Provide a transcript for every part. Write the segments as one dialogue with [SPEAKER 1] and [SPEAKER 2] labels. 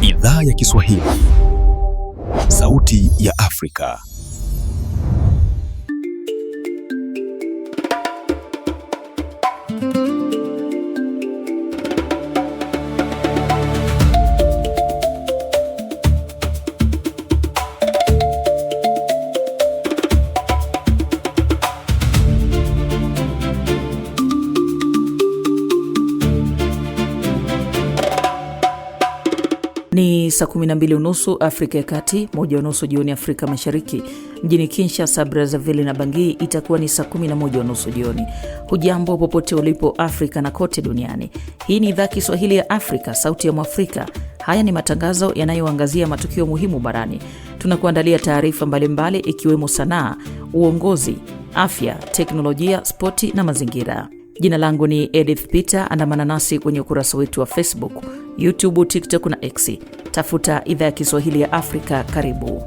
[SPEAKER 1] Idhaa ya Kiswahili, Sauti ya Afrika.
[SPEAKER 2] Ni saa 12:30 Afrika ya Kati, 1:30 jioni Afrika Mashariki. Mjini Kinshasa, Brazzaville na Bangui itakuwa ni saa 11:30 jioni. Hujambo popote ulipo Afrika na kote duniani. Hii ni idhaa Kiswahili ya Afrika, Sauti ya Mwafrika. Haya ni matangazo yanayoangazia matukio muhimu barani. Tunakuandalia taarifa mbalimbali ikiwemo sanaa, uongozi, afya, teknolojia, spoti na mazingira. Jina langu ni Edith Peter. Andamana nasi kwenye ukurasa wetu wa Facebook, YouTube, TikTok na X. Tafuta idhaa ya Kiswahili ya Afrika. Karibu.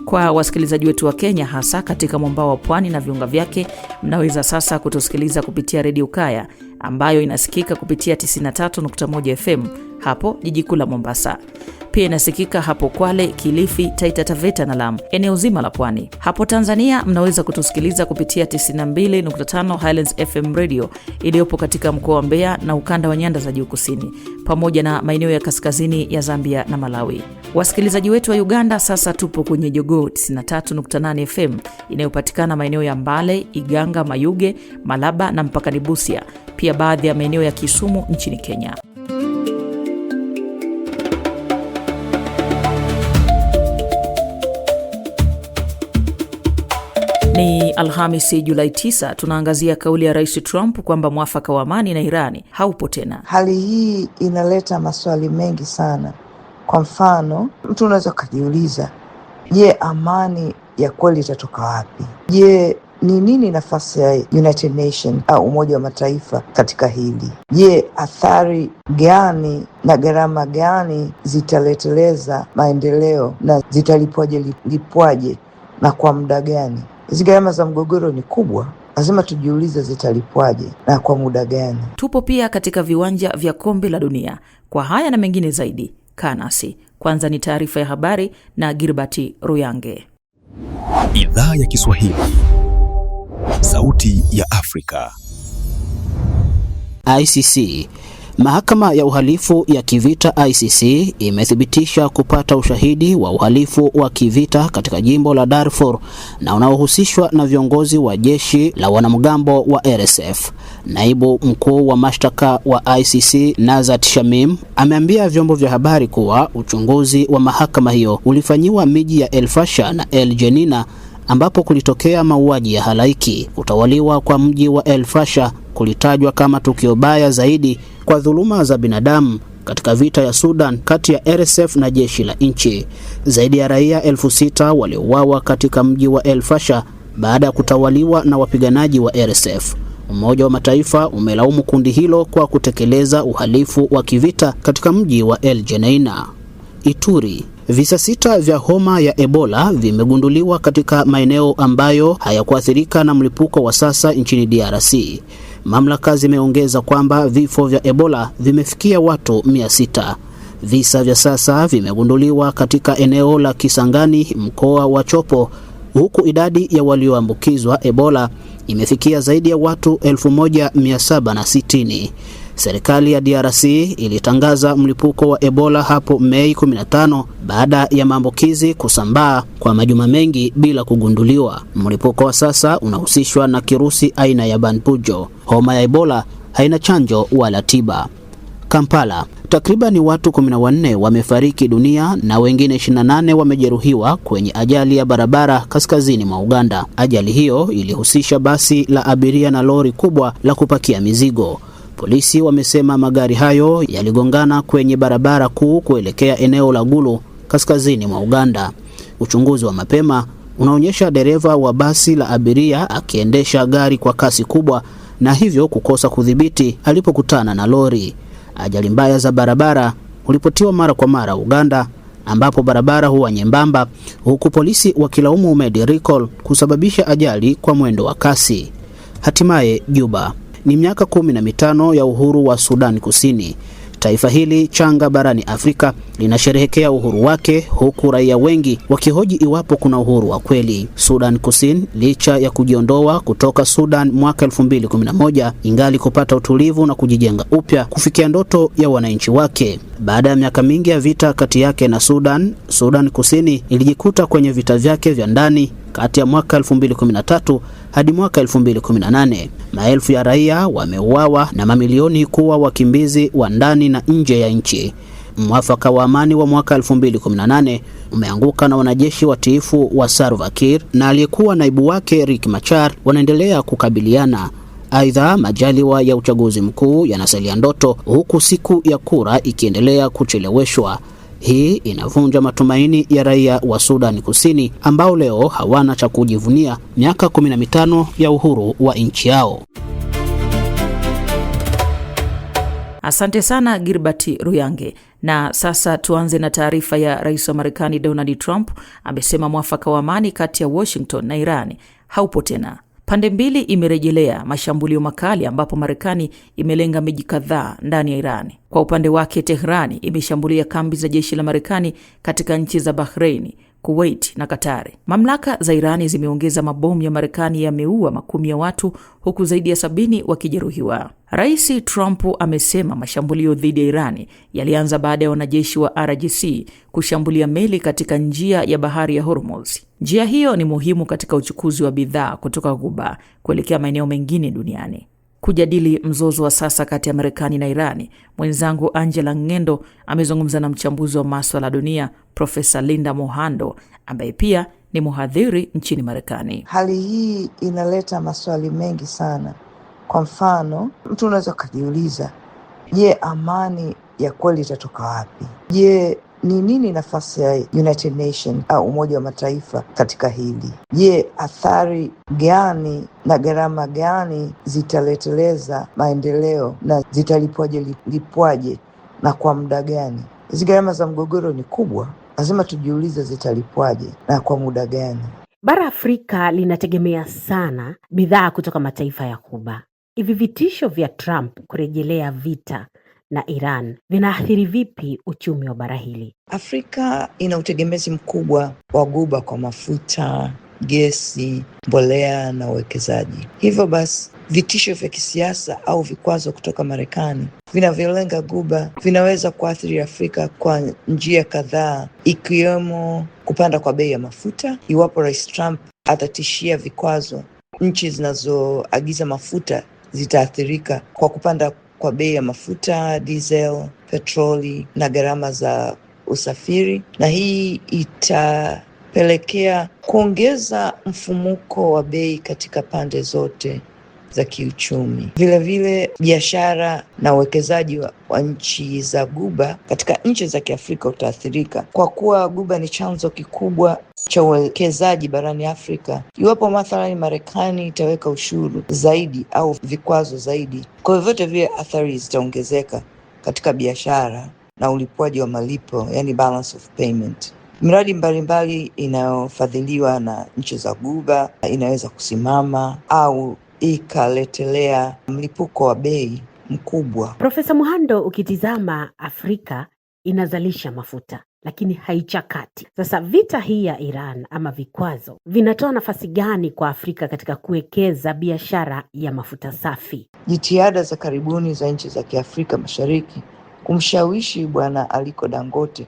[SPEAKER 2] Kwa wasikilizaji wetu wa Kenya, hasa katika mwambao wa pwani na viunga vyake, mnaweza sasa kutusikiliza kupitia Radio Kaya ambayo inasikika kupitia 93.1 FM hapo jiji kuu la Mombasa. Pia inasikika hapo Kwale, Kilifi, Taita Taveta na Lamu, eneo zima la pwani. Hapo Tanzania mnaweza kutusikiliza kupitia 92.5 Highlands FM Radio iliyopo katika mkoa wa Mbeya na ukanda wa nyanda za juu kusini, pamoja na maeneo ya kaskazini ya Zambia na Malawi. Wasikilizaji wetu wa Uganda, sasa tupo kwenye Jogoo 93.8 FM inayopatikana maeneo ya Mbale, Iganga, Mayuge, Malaba na mpakani Busia, pia baadhi ya maeneo ya Kisumu nchini Kenya. Ni Alhamisi Julai 9. Tunaangazia kauli ya Rais Trump kwamba mwafaka wa amani na Irani haupo tena.
[SPEAKER 3] Hali hii inaleta maswali mengi sana. Kwa mfano, mtu unaweza kujiuliza, je, amani ya kweli itatoka wapi? Je, ni nini nafasi ya United Nations au Umoja wa Mataifa katika hili? Je, athari gani na gharama gani zitaleteleza maendeleo na zitalipwaje na kwa muda gani? Hizi gharama za mgogoro ni kubwa. Lazima tujiulize zitalipwaje na kwa muda gani.
[SPEAKER 2] Tupo pia katika viwanja vya Kombe la Dunia. Kwa haya na mengine zaidi, kaa nasi. Kwanza ni taarifa ya habari na Girbati Ruyange.
[SPEAKER 1] Idhaa ya Kiswahili, Sauti ya Afrika.
[SPEAKER 4] ICC. Mahakama ya uhalifu ya kivita ICC imethibitisha kupata ushahidi wa uhalifu wa kivita katika jimbo la Darfur na unaohusishwa na viongozi wa jeshi la wanamgambo wa RSF. Naibu mkuu wa mashtaka wa ICC Nazat Shamim ameambia vyombo vya habari kuwa uchunguzi wa mahakama hiyo ulifanyiwa miji ya El Fasher na El Jenina ambapo kulitokea mauaji ya halaiki. Kutawaliwa kwa mji wa El Fasher kulitajwa kama tukio baya zaidi kwa dhuluma za binadamu katika vita ya Sudan kati ya RSF na jeshi la nchi. Zaidi ya raia 6,000 waliuawa katika mji wa El Fasher baada ya kutawaliwa na wapiganaji wa RSF. Umoja wa Mataifa umelaumu kundi hilo kwa kutekeleza uhalifu wa kivita katika mji wa El Geneina. Ituri. Visa 6 vya homa ya Ebola vimegunduliwa katika maeneo ambayo hayakuathirika na mlipuko wa sasa nchini DRC. Mamlaka zimeongeza kwamba vifo vya Ebola vimefikia watu 600. Visa vya sasa vimegunduliwa katika eneo la Kisangani, mkoa wa Chopo, huku idadi ya walioambukizwa Ebola imefikia zaidi ya watu 1760. Serikali ya DRC ilitangaza mlipuko wa Ebola hapo Mei 15 baada ya maambukizi kusambaa kwa majuma mengi bila kugunduliwa. Mlipuko wa sasa unahusishwa na kirusi aina ya Banbujo. Homa ya Ebola haina chanjo wala tiba. Kampala. Takriban watu 14 wamefariki dunia na wengine 28 wamejeruhiwa kwenye ajali ya barabara kaskazini mwa Uganda. Ajali hiyo ilihusisha basi la abiria na lori kubwa la kupakia mizigo. Polisi wamesema magari hayo yaligongana kwenye barabara kuu kuelekea eneo la Gulu kaskazini mwa Uganda. Uchunguzi wa mapema unaonyesha dereva wa basi la abiria akiendesha gari kwa kasi kubwa na hivyo kukosa kudhibiti alipokutana na lori. Ajali mbaya za barabara hulipotiwa mara kwa mara Uganda ambapo barabara huwa nyembamba, huku polisi wakilaumu Medical kusababisha ajali kwa mwendo wa kasi. Hatimaye Juba. Ni miaka 15 ya uhuru wa Sudan Kusini. Taifa hili changa barani Afrika linasherehekea uhuru wake, huku raia wengi wakihoji iwapo kuna uhuru wa kweli. Sudan Kusini, licha ya kujiondoa kutoka Sudan mwaka 2011, ingali kupata utulivu na kujijenga upya kufikia ndoto ya wananchi wake. Baada ya miaka mingi ya vita kati yake na Sudan Kusini ilijikuta kwenye vita vyake vya ndani kati ya mwaka 2013 hadi mwaka 2018. Maelfu ya raia wameuawa na mamilioni kuwa wakimbizi wa ndani na nje ya nchi. Mwafaka wa amani wa mwaka 2018 umeanguka na wanajeshi watiifu wa Salva Kiir na aliyekuwa naibu wake Riek Machar wanaendelea kukabiliana. Aidha, majaliwa ya uchaguzi mkuu yanasalia ndoto, huku siku ya kura ikiendelea kucheleweshwa. Hii inavunja matumaini ya raia wa Sudan Kusini ambao leo hawana cha kujivunia miaka 15 ya uhuru wa nchi yao.
[SPEAKER 2] Asante sana Girbati Ruyange. Na sasa tuanze na taarifa ya Rais wa Marekani Donald Trump. Amesema mwafaka wa amani kati ya Washington na Iran haupo tena. Pande mbili imerejelea mashambulio makali ambapo Marekani imelenga miji kadhaa ndani ya Iran. Kwa upande wake, Tehran imeshambulia kambi za jeshi la Marekani katika nchi za Bahrain, Kuwait na Katari. Mamlaka za Irani zimeongeza mabomu ya Marekani yameua makumi ya watu, huku zaidi ya 70 wakijeruhiwa. Rais Trump amesema mashambulio dhidi ya Irani yalianza baada ya wanajeshi wa RGC kushambulia meli katika njia ya bahari ya Hormuz. Njia hiyo ni muhimu katika uchukuzi wa bidhaa kutoka Ghuba kuelekea maeneo mengine duniani. Kujadili mzozo wa sasa kati ya Marekani na Irani, mwenzangu Angela Ngendo amezungumza na mchambuzi wa masuala ya dunia Profesa Linda Mohando ambaye pia ni mhadhiri nchini Marekani.
[SPEAKER 3] Hali hii inaleta maswali mengi sana. Kwa mfano, mtu unaweza kujiuliza, je, amani ya kweli itatoka wapi? Je, ni nini nafasi ya United Nations au Umoja wa Mataifa katika hili? Je, athari gani na gharama gani zitaleteleza maendeleo na zitalipwaje na kwa muda gani? Hizi gharama za mgogoro ni kubwa, lazima tujiulize zitalipwaje na kwa muda gani.
[SPEAKER 5] Bara Afrika linategemea sana bidhaa kutoka mataifa ya Ghuba. Hivi vitisho vya Trump kurejelea vita na Iran vinaathiri vipi uchumi wa bara hili?
[SPEAKER 3] Afrika ina utegemezi mkubwa wa Ghuba kwa mafuta, gesi, mbolea na uwekezaji. Hivyo basi, vitisho vya kisiasa au vikwazo kutoka Marekani vinavyolenga Ghuba vinaweza kuathiri Afrika kwa njia kadhaa, ikiwemo kupanda kwa bei ya mafuta. Iwapo Rais Trump atatishia vikwazo, nchi zinazoagiza mafuta zitaathirika kwa kupanda kwa bei ya mafuta, diesel, petroli na gharama za usafiri, na hii itapelekea kuongeza mfumuko wa bei katika pande zote za kiuchumi. Vile vile biashara na uwekezaji wa nchi za Ghuba katika nchi za Kiafrika utaathirika, kwa kuwa Ghuba ni chanzo kikubwa cha uwekezaji barani Afrika. Iwapo mathalani Marekani itaweka ushuru zaidi au vikwazo zaidi, kwa hivyo vyote vile athari zitaongezeka katika biashara na ulipwaji wa malipo, yani balance of payment. Miradi mbalimbali inayofadhiliwa na nchi za Ghuba inaweza kusimama au ikaletelea mlipuko wa bei mkubwa.
[SPEAKER 5] Profesa Mohando, ukitizama Afrika inazalisha mafuta lakini haichakati. Sasa vita hii ya Iran ama vikwazo vinatoa nafasi gani kwa Afrika katika kuwekeza biashara ya mafuta safi?
[SPEAKER 3] Jitihada za karibuni za nchi za Kiafrika Mashariki kumshawishi Bwana Aliko Dangote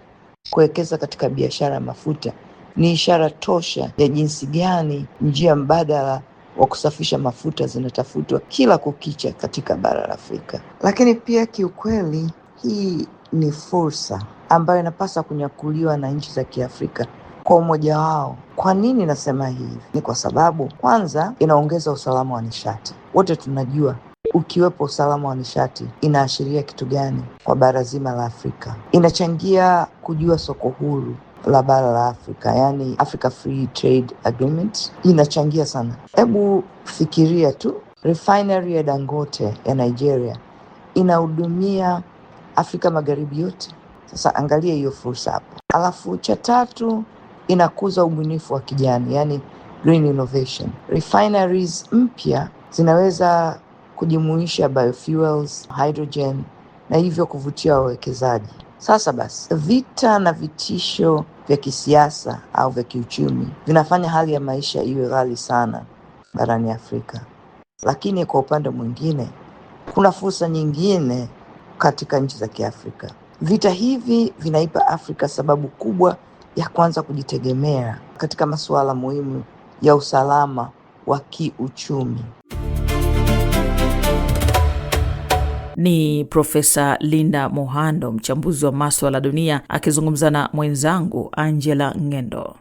[SPEAKER 3] kuwekeza katika biashara ya mafuta ni ishara tosha ya jinsi gani njia mbadala wa kusafisha mafuta zinatafutwa kila kukicha katika bara la Afrika. Lakini pia kiukweli, hii ni fursa ambayo inapaswa kunyakuliwa na nchi za Kiafrika kwa umoja wao. Kwa nini nasema hivi? Ni kwa sababu kwanza, inaongeza usalama wa nishati. Wote tunajua ukiwepo usalama wa nishati inaashiria kitu gani kwa bara zima la Afrika. Inachangia kujua soko huru la bara la Afrika, yani Africa Free Trade Agreement, inachangia sana. Hebu fikiria tu, refinery ya Dangote ya Nigeria inahudumia Afrika Magharibi yote. Sasa angalia hiyo fursa hapo. Alafu cha tatu, inakuza ubunifu wa kijani, yani green innovation. Refineries mpya zinaweza kujumuisha biofuels, hydrogen na hivyo kuvutia wawekezaji. Sasa basi, vita na vitisho vya kisiasa au vya kiuchumi vinafanya hali ya maisha iwe ghali sana barani Afrika. Lakini kwa upande mwingine, kuna fursa nyingine katika nchi za Kiafrika. Vita hivi vinaipa Afrika sababu kubwa ya kwanza kujitegemea katika masuala muhimu ya usalama wa kiuchumi.
[SPEAKER 2] Ni Profesa Linda Mohando, mchambuzi wa masuala ya dunia, akizungumza na mwenzangu Angela Ngendo.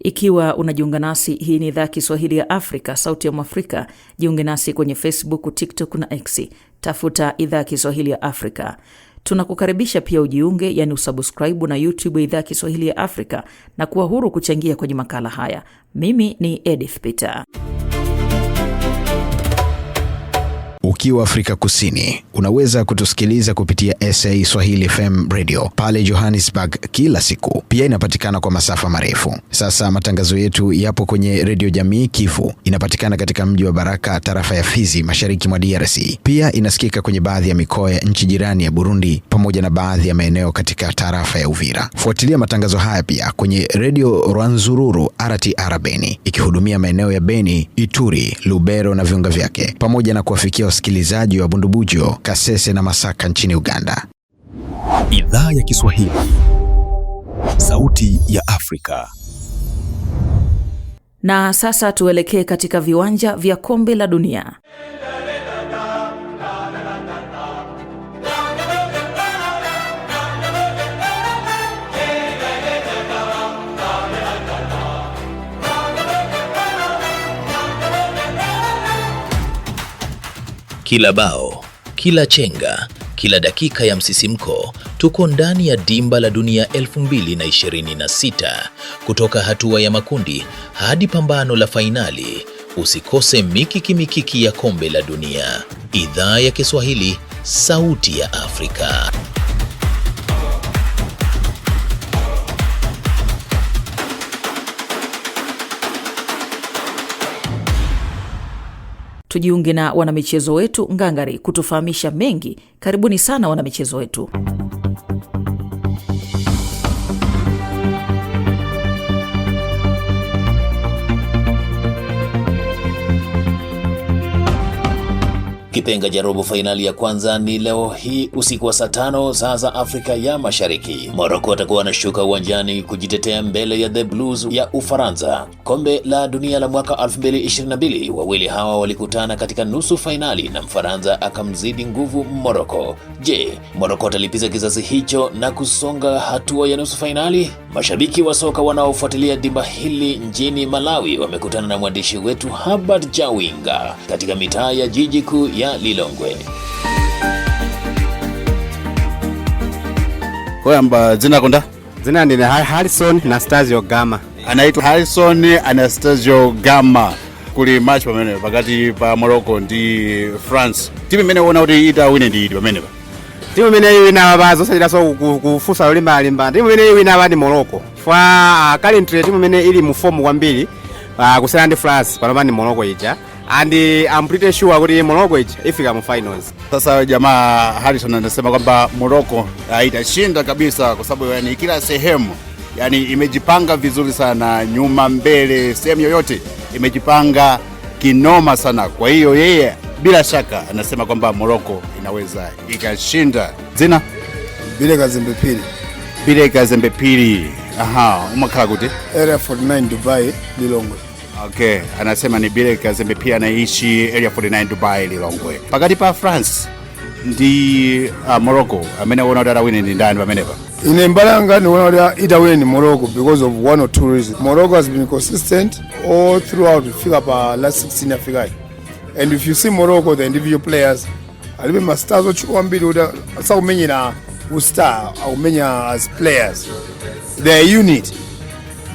[SPEAKER 2] Ikiwa unajiunga nasi, hii ni idhaa Kiswahili ya Afrika, sauti ya Mwafrika. Jiunge nasi kwenye Facebook, TikTok na X. Tafuta idhaa Kiswahili ya Afrika. Tunakukaribisha pia ujiunge, yani usubscribe na YouTube ya idhaa Kiswahili ya Afrika na kuwa huru kuchangia kwenye makala haya. Mimi ni Edith Peter.
[SPEAKER 1] Ukiwa Afrika Kusini, unaweza kutusikiliza kupitia SA Swahili FM Radio pale Johannesburg kila siku. Pia inapatikana kwa masafa marefu. Sasa matangazo yetu yapo kwenye Radio Jamii Kivu. Inapatikana katika mji wa Baraka, tarafa ya Fizi, mashariki mwa DRC. Pia inasikika kwenye baadhi ya mikoa ya nchi jirani ya Burundi pamoja na baadhi ya maeneo katika tarafa ya Uvira. Fuatilia matangazo haya pia kwenye Radio Rwanzururu RTR Beni, ikihudumia maeneo ya Beni, Ituri, Lubero na viunga vyake, pamoja na kuwafikia wasikilizaji wa Bundubujo, Kasese na Masaka nchini Uganda.
[SPEAKER 6] Idhaa ya Kiswahili, sauti ya Afrika.
[SPEAKER 2] Na sasa tuelekee katika viwanja vya kombe la dunia.
[SPEAKER 7] Kila bao, kila chenga, kila dakika ya msisimko, tuko ndani ya dimba la dunia 2026. Kutoka hatua ya makundi hadi pambano la fainali, usikose mikiki ya kombe la dunia. Idhaa ya Kiswahili, sauti ya Afrika.
[SPEAKER 2] Tujiunge na wanamichezo wetu ngangari kutufahamisha mengi. Karibuni sana wanamichezo wetu.
[SPEAKER 7] Kipenga cha robo fainali ya kwanza ni leo hii usiku wa saa 5 saa za Afrika ya Mashariki. Morocco atakuwa anashuka uwanjani kujitetea mbele ya The Blues ya Ufaransa. Kombe la dunia la mwaka 2022, wawili hawa walikutana katika nusu fainali na Mfaransa akamzidi nguvu Morocco. Je, Morocco atalipiza kizazi hicho na kusonga hatua ya nusu fainali? Mashabiki wa soka wanaofuatilia dimba hili nchini Malawi wamekutana na mwandishi wetu Herbert Jawinga katika mitaa ya jiji kuu ya Lilongwe.
[SPEAKER 8] Kwa amba zina konda?
[SPEAKER 9] Zina ni Harrison Anastasio Gama.
[SPEAKER 8] Anaitwa Harrison Anastasio Gama. Kuli match pamene pakati pa Morocco ndi France. Timu imene wona kuti ita wine ndi pamene pa.
[SPEAKER 9] Timu imene wina bazo sajira so kufusa olimba. Timu imene wina badi Morocco. Fa currently timu imene ili mu form kwambiri kusana ndi France pano ni Morocco ija. And I'm pretty sure kuti Morocco ifika mu finals.
[SPEAKER 8] Sasa jamaa Harrison anasema kwamba Morocco itashinda kabisa kwa sababu yani kila sehemu yani imejipanga vizuri sana, nyuma mbele, sehemu yoyote imejipanga kinoma sana. Kwa hiyo yeye bila shaka anasema kwamba Morocco inaweza ikashinda. Zina Bileka Zembepili. Aha, umakhala kuti?
[SPEAKER 10] Area 49 Dubai Lilongwe.
[SPEAKER 8] Okay, anasema ni Bileka Zembepili anaishi Area 49 Dubai Lilongwe. Pakati pa France ndi Morocco amene wona kuti atawine ndi ndani pamenepa?
[SPEAKER 10] Ine mbalanga ni wona kuti itawine Morocco because of one or two reasons. Morocco has been consistent all throughout fika pa last 16 Africa. And if you see Morocco, the individual players alibe masters ochukwa mbili uda asa umenyera ustar au umenya as players. They are unit,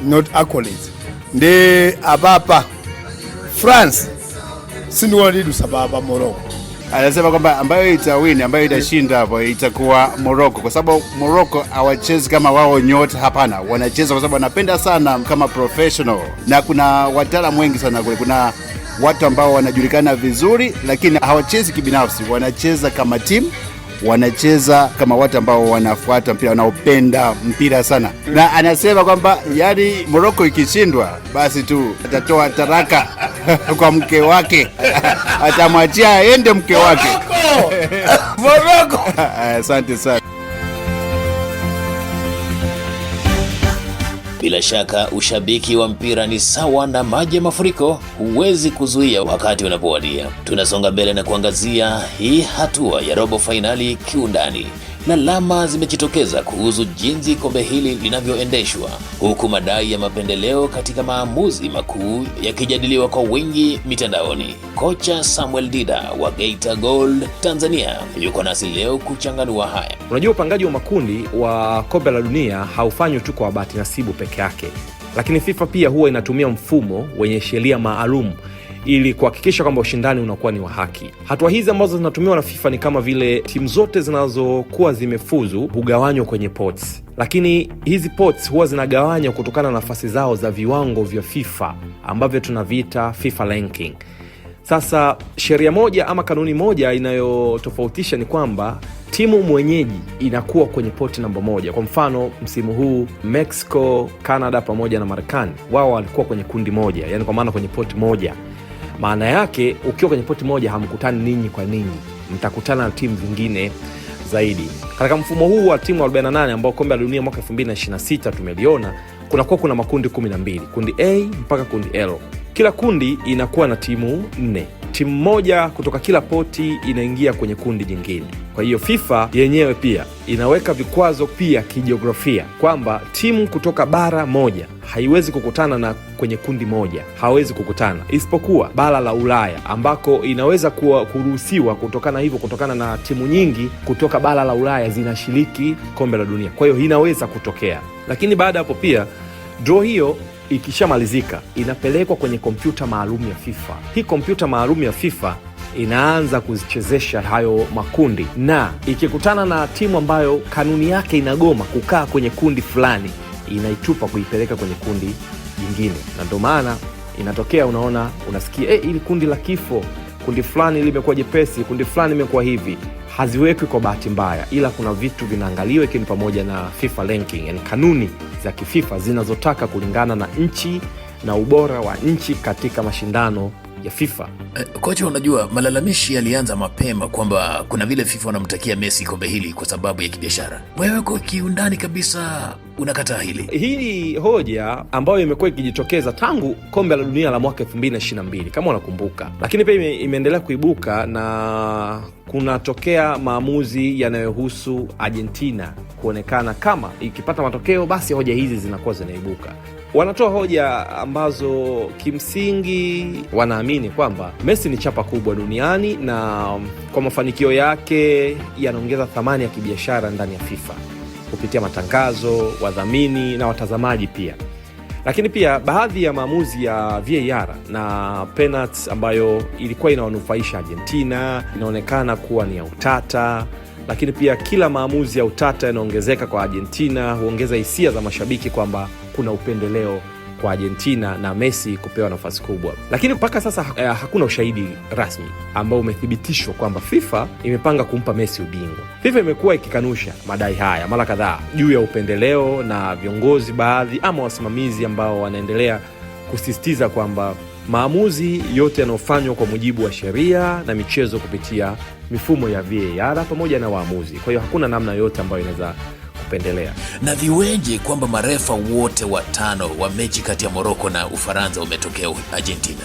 [SPEAKER 10] not accolades. Nde abapa France sindiwona lidu sababa Morocco.
[SPEAKER 8] Anasema kwamba ambayo itawini, ambayo itashinda hapo itakuwa Morocco, kwa sababu Morocco hawachezi kama wao nyota, hapana. Wanacheza kwa sababu wanapenda sana kama professional, na kuna wataalamu wengi sana kule. Kuna watu ambao wanajulikana vizuri, lakini hawachezi kibinafsi, wanacheza kama timu, wanacheza kama watu ambao wanafuata mpira, wanaopenda mpira sana. Na anasema kwamba yani Morocco ikishindwa basi tu atatoa taraka kwa mke wake, atamwachia aende mke wake. Morocco. Asante sana.
[SPEAKER 7] Bila shaka ushabiki wa mpira ni sawa na maji ya mafuriko, huwezi kuzuia wakati unapowadia. Tunasonga mbele na kuangazia hii hatua ya robo fainali kiundani. Lalama zimejitokeza kuhusu jinsi kombe hili linavyoendeshwa, huku madai ya mapendeleo katika maamuzi makuu yakijadiliwa kwa wingi mitandaoni. Kocha Samuel Dida wa Geita Gold Tanzania yuko nasi leo kuchanganua haya.
[SPEAKER 11] Unajua, upangaji wa makundi wa kombe la dunia haufanywi tu kwa bahati nasibu peke yake, lakini FIFA pia huwa inatumia mfumo wenye sheria maalum ili kuhakikisha kwamba ushindani unakuwa ni wa haki. Hatua hizi ambazo zinatumiwa na FIFA ni kama vile timu zote zinazokuwa zimefuzu hugawanywa kwenye pots, lakini hizi pots huwa zinagawanywa kutokana na nafasi zao za viwango vya FIFA ambavyo tunaviita FIFA ranking. Sasa sheria moja ama kanuni moja inayotofautisha ni kwamba timu mwenyeji inakuwa kwenye poti namba 1. Kwa mfano msimu huu Mexico, Canada pamoja na Marekani wao walikuwa kwenye kundi moja, yani kwa maana kwenye poti moja. Maana yake ukiwa kwenye poti moja hamkutani ninyi kwa ninyi, mtakutana na timu zingine zaidi. Katika mfumo huu wa timu 48 ambao kombe la dunia mwaka 2026 tumeliona, kuna makundi 12, kundi A mpaka kundi L. Kila kundi inakuwa na timu 4. Timu moja kutoka kila poti inaingia kwenye kundi jingine. Kwa hiyo FIFA yenyewe pia inaweka vikwazo pia kijiografia kwamba timu kutoka bara moja haiwezi kukutana na kwenye kundi moja, hawezi kukutana, isipokuwa bara la Ulaya ambako inaweza kuruhusiwa kutokana na timu nyingi kutoka bara la Ulaya zinashiriki kombe la dunia. Kwa hiyo inaweza kutokea, lakini baada hapo pia draw hiyo ikishamalizika inapelekwa kwenye kompyuta maalum ya FIFA. Hii kompyuta maalum ya FIFA inaanza kuzichezesha hayo makundi, na ikikutana na timu ambayo kanuni yake inagoma kukaa kwenye kundi fulani, inaitupa kuipeleka kwenye kundi jingine. Na ndio maana inatokea unasikia ili kundi la kifo, kundi fulani limekuwa jepesi, kundi fulani limekuwa hivi. Haziwekwi kwa bahati mbaya, ila kuna vitu vinaangaliwa, ikiwa pamoja na FIFA ranking, yani kanuni za kififa zinazotaka kulingana na nchi na ubora wa nchi katika mashindano ya FIFA.
[SPEAKER 7] Kocha, unajua malalamishi yalianza mapema kwamba kuna vile FIFA wanamtakia Messi kombe hili kwa sababu ya kibiashara. Wewe kwa kiundani kabisa unakataa hili?
[SPEAKER 11] Hii hoja ambayo imekuwa ikijitokeza tangu kombe la dunia la mwaka 2022 kama unakumbuka, lakini pia imeendelea kuibuka na kunatokea maamuzi yanayohusu Argentina kuonekana kama ikipata matokeo basi hoja hizi zinakuwa zinaibuka. Wanatoa hoja ambazo kimsingi wanaamini kwamba Messi ni chapa kubwa duniani na kwa mafanikio yake yanaongeza thamani ya kibiashara ndani ya FIFA kupitia matangazo, wadhamini na watazamaji pia. Lakini pia baadhi ya maamuzi ya VAR na penalty ambayo ilikuwa inawanufaisha Argentina inaonekana kuwa ni ya utata. Lakini pia kila maamuzi ya utata yanaongezeka kwa Argentina huongeza hisia za mashabiki kwamba kuna upendeleo kwa Argentina na Messi kupewa nafasi kubwa. Lakini mpaka sasa hakuna ushahidi rasmi ambao umethibitishwa kwamba FIFA imepanga kumpa Messi ubingwa. FIFA imekuwa ikikanusha madai haya mara kadhaa juu ya upendeleo, na viongozi baadhi ama wasimamizi ambao wanaendelea kusisitiza kwamba maamuzi yote yanayofanywa kwa mujibu wa sheria na michezo kupitia mifumo ya VAR pamoja na waamuzi. Kwa hiyo hakuna namna yote ambayo inaweza kupendelea.
[SPEAKER 7] Na viweje kwamba marefa wote 5 wa mechi kati ya Morocco na Ufaransa umetokea Argentina?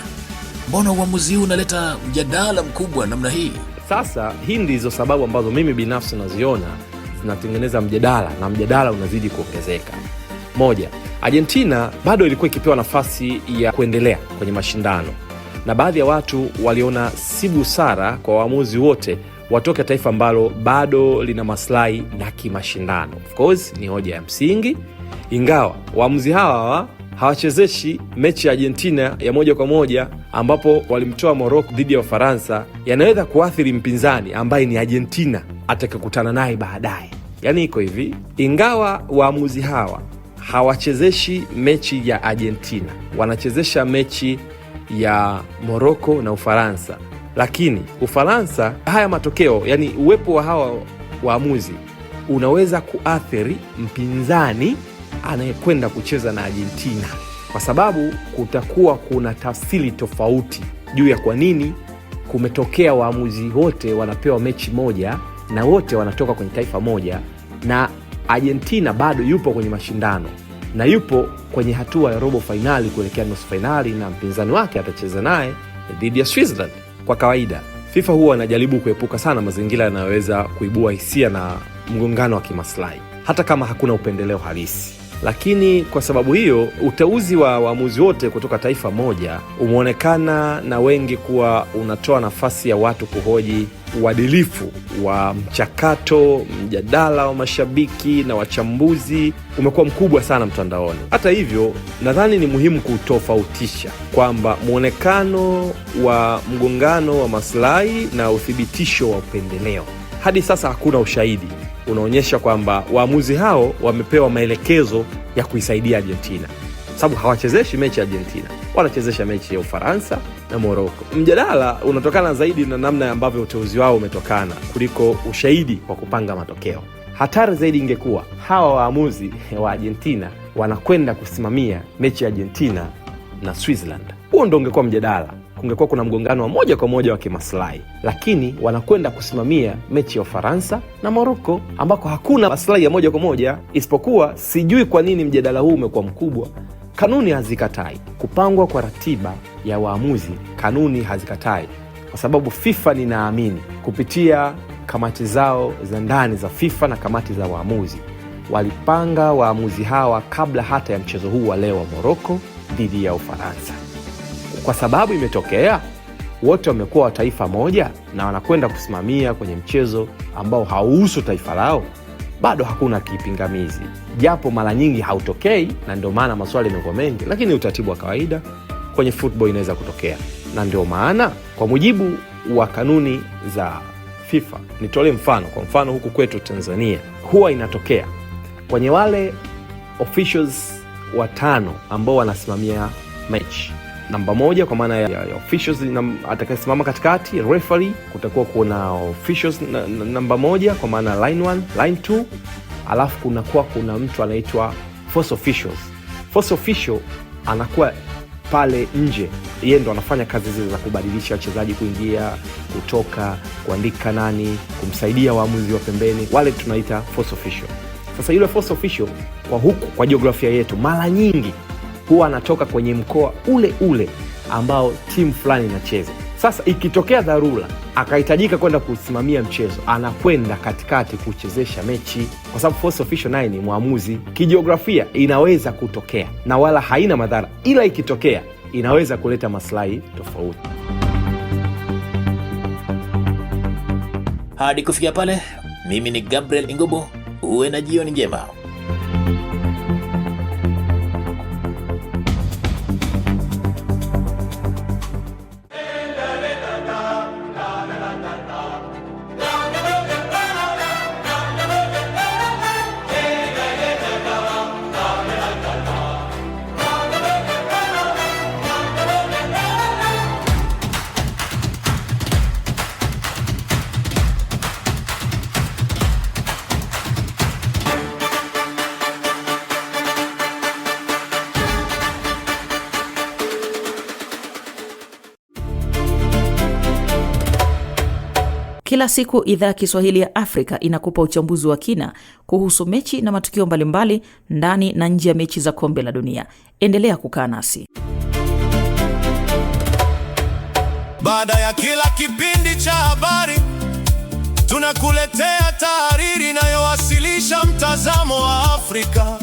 [SPEAKER 7] Mbona uamuzi huu unaleta mjadala mkubwa namna hii?
[SPEAKER 11] Sasa hii ndizo sababu ambazo mimi binafsi naziona zinatengeneza mjadala, na mjadala unazidi kuongezeka. Moja, Argentina bado ilikuwa ikipewa nafasi ya kuendelea kwenye mashindano, na baadhi ya watu waliona si busara kwa waamuzi wote watoke taifa ambalo bado lina maslahi na kimashindano. Of course ni hoja ya msingi, ingawa waamuzi hawa hawachezeshi mechi ya Argentina ya moja kwa moja ambapo walimtoa Morocco dhidi ya Ufaransa, yanaweza kuathiri mpinzani ambaye ni Argentina atakayekutana naye baadaye. Yaani iko hivi, ingawa waamuzi hawa hawachezeshi mechi ya Argentina, wanachezesha mechi ya Morocco na Ufaransa, lakini Ufaransa, haya matokeo, yani uwepo wa hawa waamuzi unaweza kuathiri mpinzani anayekwenda kucheza na Argentina, kwa sababu kutakuwa kuna tafsiri tofauti juu ya kwa nini kumetokea waamuzi wote wanapewa mechi moja na wote wanatoka kwenye taifa moja, na Argentina bado yupo kwenye mashindano na yupo kwenye hatua ya robo finali kuelekea nusu finali, na mpinzani wake atacheza naye dhidi ya Switzerland. Kwa kawaida FIFA huwa anajaribu kuepuka sana mazingira yanayoweza kuibua hisia na mgongano wa kimaslahi, hata kama hakuna upendeleo halisi. Lakini kwa sababu hiyo, uteuzi wa waamuzi wote kutoka taifa moja umeonekana na wengi kuwa unatoa nafasi ya watu kuhoji uadilifu wa mchakato. Mjadala wa mashabiki na wachambuzi umekuwa mkubwa sana mtandaoni. Hata hivyo, nadhani ni muhimu kutofautisha kwamba muonekano wa mgongano wa maslahi na uthibitisho wa upendeleo. Hadi sasa hakuna ushahidi unaonyesha kwamba waamuzi hao wamepewa maelekezo ya kuisaidia Argentina, sababu hawachezeshi mechi ya Argentina, wanachezesha mechi ya Ufaransa na Morocco. Mjadala unatokana zaidi na namna ambavyo uteuzi wao umetokana kuliko ushahidi wa kupanga matokeo. Hatari zaidi ingekuwa hawa waamuzi wa Argentina wanakwenda kusimamia mechi ya Argentina na Switzerland. Huo ndio ungekuwa mjadala, kungekuwa kuna mgongano wa moja kwa moja wa kimaslahi. Lakini wanakwenda kusimamia mechi ya Ufaransa na Morocco ambako hakuna maslahi ya moja kwa moja, isipokuwa sijui kwa nini mjadala huu umekuwa mkubwa. Kanuni hazikatai kupangwa kwa ratiba ya waamuzi, kanuni hazikatai, kwa sababu FIFA, ninaamini kupitia kamati zao za ndani za FIFA na kamati za waamuzi, walipanga waamuzi hawa kabla hata ya mchezo huu wa leo wa Morocco dhidi ya Ufaransa. Kwa sababu imetokea wote wamekuwa taifa moja na wanakwenda kusimamia kwenye mchezo ambao hauhusu taifa lao, bado hakuna kipingamizi, japo mara nyingi hautokei, na ndio maana maswali yamekuwa mengi. Lakini utaratibu wa kawaida kwenye football inaweza kutokea, na ndio maana kwa mujibu wa kanuni za FIFA, nitolee mfano. Kwa mfano huku kwetu Tanzania huwa inatokea kwenye wale officials watano ambao wanasimamia mechi. Namba moja kwa maana ya officials atakayesimama katikati, referee. Kutakuwa kuna officials namba moja kwa maana line 1, line 2, alafu kuna mtu anaitwa force officials. Force official anakuwa pale nje, yeye ndo anafanya kazi zile za kubadilisha wachezaji kuingia, kutoka, kuandika nani, kumsaidia waamuzi wa pembeni, wale tunaita force official. Sasa yule force official kwa huku kwa jiografia yetu mara nyingi huwa anatoka kwenye mkoa ule ule ambao timu fulani inacheza. Sasa ikitokea dharura akahitajika kwenda kusimamia mchezo, anakwenda katikati kuchezesha mechi, kwa sababu force official naye ni muamuzi. Kijiografia inaweza kutokea na wala haina madhara, ila ikitokea inaweza kuleta maslahi tofauti.
[SPEAKER 7] Hadi kufikia pale, mimi ni Gabriel Ingobo. Uwe na jioni njema.
[SPEAKER 2] Kila siku idhaa ya Kiswahili ya Afrika inakupa uchambuzi wa kina kuhusu mechi na matukio mbalimbali ndani na nje ya mechi za kombe la dunia. Endelea kukaa nasi.
[SPEAKER 12] Baada ya kila kipindi cha habari, tunakuletea tahariri inayowasilisha mtazamo wa Afrika.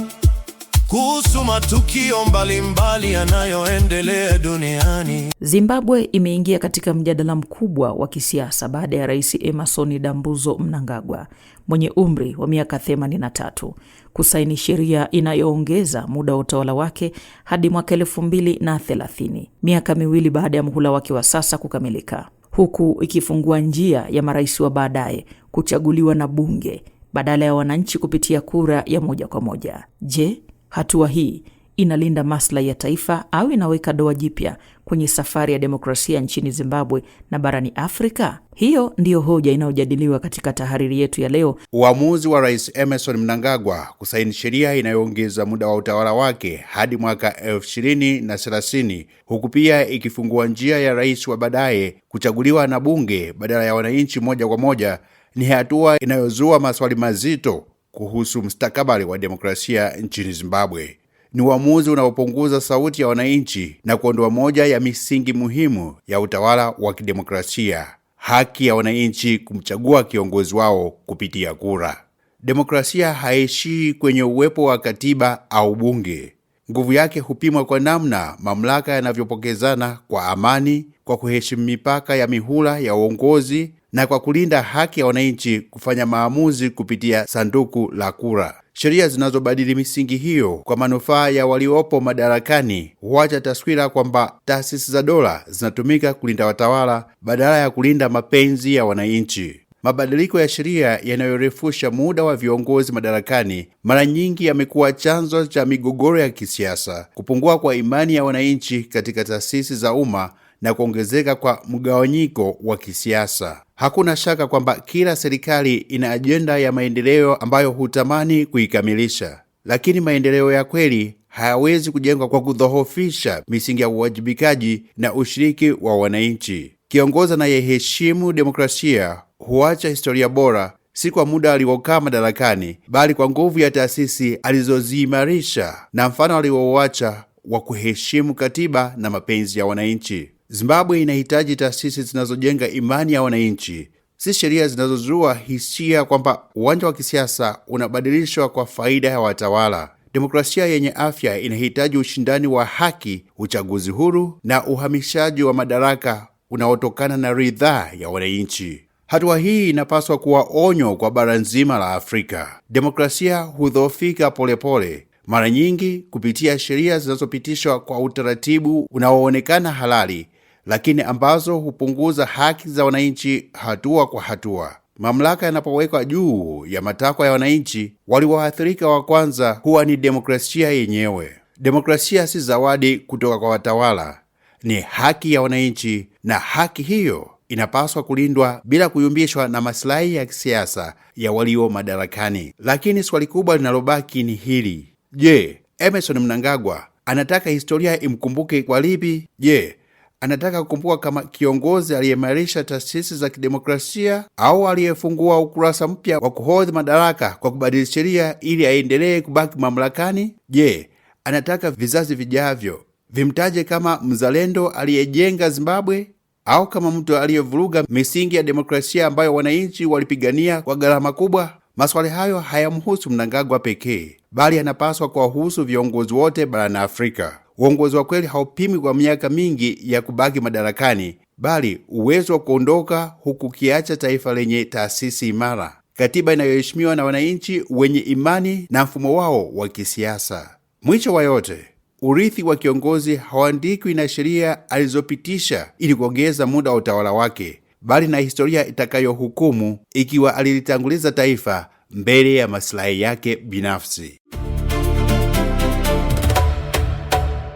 [SPEAKER 12] kuhusu matukio mbalimbali yanayoendelea duniani.
[SPEAKER 2] Zimbabwe imeingia katika mjadala mkubwa wa kisiasa baada ya Rais Emmerson Dambuzo Mnangagwa mwenye umri wa miaka 83 kusaini sheria inayoongeza muda wa utawala wake hadi mwaka 2030, miaka miwili baada ya muhula wake wa sasa kukamilika, huku ikifungua njia ya marais wa baadaye kuchaguliwa na bunge badala ya wananchi kupitia kura ya moja kwa moja. Je, hatua hii inalinda maslahi ya taifa au inaweka doa jipya kwenye safari ya demokrasia nchini Zimbabwe na barani Afrika? Hiyo ndiyo hoja inayojadiliwa katika tahariri yetu ya leo.
[SPEAKER 8] Uamuzi wa Rais Emmerson Mnangagwa kusaini sheria inayoongeza muda wa utawala wake hadi mwaka 2030, huku pia ikifungua njia ya rais wa baadaye kuchaguliwa na bunge badala ya wananchi moja kwa moja, ni hatua inayozua maswali mazito kuhusu mustakabali wa demokrasia nchini Zimbabwe. Ni uamuzi unaopunguza sauti ya wananchi na kuondoa moja ya misingi muhimu ya utawala wa kidemokrasia, haki ya wananchi kumchagua kiongozi wao kupitia kura. Demokrasia haishii kwenye uwepo wa katiba au bunge. Nguvu yake hupimwa kwa namna mamlaka yanavyopokezana kwa amani, kwa kuheshimu mipaka ya mihula ya uongozi na kwa kulinda haki ya wananchi kufanya maamuzi kupitia sanduku la kura. Sheria zinazobadili misingi hiyo kwa manufaa ya waliopo madarakani huacha taswira kwamba taasisi za dola zinatumika kulinda watawala badala ya kulinda mapenzi ya wananchi. Mabadiliko ya sheria yanayorefusha muda wa viongozi madarakani mara nyingi yamekuwa chanzo cha migogoro ya kisiasa, kupungua kwa imani ya wananchi katika taasisi za umma na kuongezeka kwa mgawanyiko wa kisiasa. Hakuna shaka kwamba kila serikali ina ajenda ya maendeleo ambayo hutamani kuikamilisha, lakini maendeleo ya kweli hayawezi kujengwa kwa kudhoofisha misingi ya uwajibikaji na ushiriki wa wananchi. Kiongozi anayeheshimu demokrasia huacha historia bora, si kwa muda aliokaa madarakani, bali kwa nguvu ya taasisi alizoziimarisha na mfano aliouacha wa kuheshimu katiba na mapenzi ya wananchi. Zimbabwe inahitaji taasisi zinazojenga imani ya wananchi, si sheria zinazozua hisia kwamba uwanja wa kisiasa unabadilishwa kwa faida ya watawala. Demokrasia yenye afya inahitaji ushindani wa haki, uchaguzi huru na uhamishaji wa madaraka unaotokana na ridhaa ya wananchi. Hatua hii inapaswa kuwa onyo kwa bara nzima la Afrika. Demokrasia hudhoofika polepole, mara nyingi kupitia sheria zinazopitishwa kwa utaratibu unaoonekana halali, lakini ambazo hupunguza haki za wananchi hatua kwa hatua. Mamlaka yanapowekwa juu ya matakwa ya wananchi, walioathirika wa kwanza huwa ni demokrasia yenyewe. Demokrasia si zawadi kutoka kwa watawala, ni haki ya wananchi, na haki hiyo inapaswa kulindwa bila kuyumbishwa na maslahi ya kisiasa ya walio madarakani. Lakini swali kubwa linalobaki ni hili: je, Emmerson Mnangagwa anataka historia imkumbuke kwa lipi? Je, anataka kukumbuka kama kiongozi aliyeimarisha taasisi za kidemokrasia au aliyefungua ukurasa mpya wa kuhodhi madaraka kwa kubadili sheria ili aendelee kubaki mamlakani? Je, anataka vizazi vijavyo vimtaje kama mzalendo aliyejenga Zimbabwe au kama mtu aliyevuruga misingi ya demokrasia ambayo wananchi walipigania kwa gharama kubwa? Maswali hayo hayamhusu Mnangagwa pekee, bali yanapaswa kuwahusu viongozi wote barani Afrika. Uongozi wa kweli haupimi kwa miaka mingi ya kubaki madarakani, bali uwezo wa kuondoka huku kiacha taifa lenye taasisi imara, katiba inayoheshimiwa na wananchi wenye imani na mfumo wao wa kisiasa. Mwisho wa yote, urithi wa kiongozi hauandikwi na sheria alizopitisha ili kuongeza muda wa utawala wake, bali na historia itakayohukumu ikiwa alilitanguliza taifa mbele ya maslahi yake binafsi.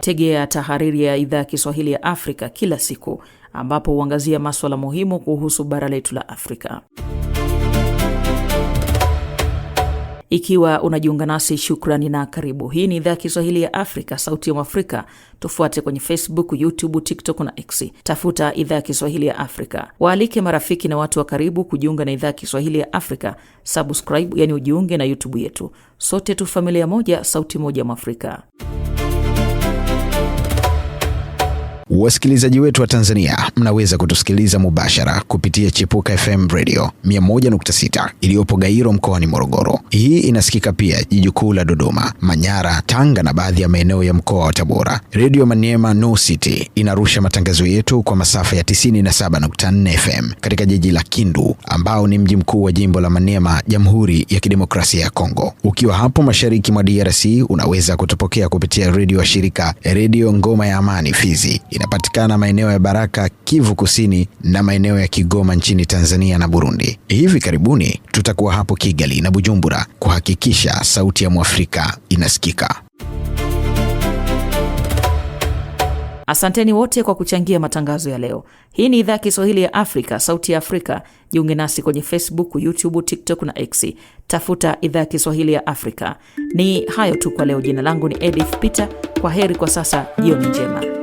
[SPEAKER 2] Tegea tahariri ya idhaa ya Kiswahili ya Afrika kila siku, ambapo huangazia masuala muhimu kuhusu bara letu la Afrika. Ikiwa unajiunga nasi, shukrani na karibu. Hii ni idhaa ya Kiswahili ya Afrika, sauti ya Afrika. Tufuate kwenye Facebook, YouTube, TikTok na X. Tafuta idhaa ya Kiswahili ya Afrika. Waalike marafiki na watu wa karibu kujiunga na idhaa ya Kiswahili ya Afrika. Subscribe, yani ujiunge na YouTube yetu. Sote tu familia moja, sauti moja ya Afrika.
[SPEAKER 1] Wasikilizaji wetu wa Tanzania, mnaweza kutusikiliza mubashara kupitia Chipuka FM Radio 101.6 iliyopo Gairo mkoani Morogoro. Hii inasikika pia jiji kuu la Dodoma, Manyara, Tanga na baadhi ya maeneo ya mkoa wa Tabora. Radio Maniema No City inarusha matangazo yetu kwa masafa ya 97.4 FM katika jiji la Kindu, ambao ni mji mkuu wa jimbo la Maniema, Jamhuri ya Kidemokrasia ya Kongo. Ukiwa hapo mashariki mwa DRC, unaweza kutupokea kupitia radio wa shirika Radio Ngoma ya Amani Fizi. Inapatikana maeneo ya Baraka, Kivu Kusini na maeneo ya Kigoma nchini Tanzania na Burundi. Hivi karibuni tutakuwa hapo Kigali na Bujumbura kuhakikisha sauti ya Mwafrika inasikika.
[SPEAKER 2] Asanteni wote kwa kuchangia matangazo ya leo. Hii ni idhaa ya Kiswahili ya Afrika, sauti ya Afrika. Jiunge nasi kwenye Facebook, YouTube, TikTok na X. Tafuta idhaa ya Kiswahili ya Afrika. Ni hayo tu kwa leo. Jina langu ni Edith Peter. Kwa heri kwa sasa, jioni njema.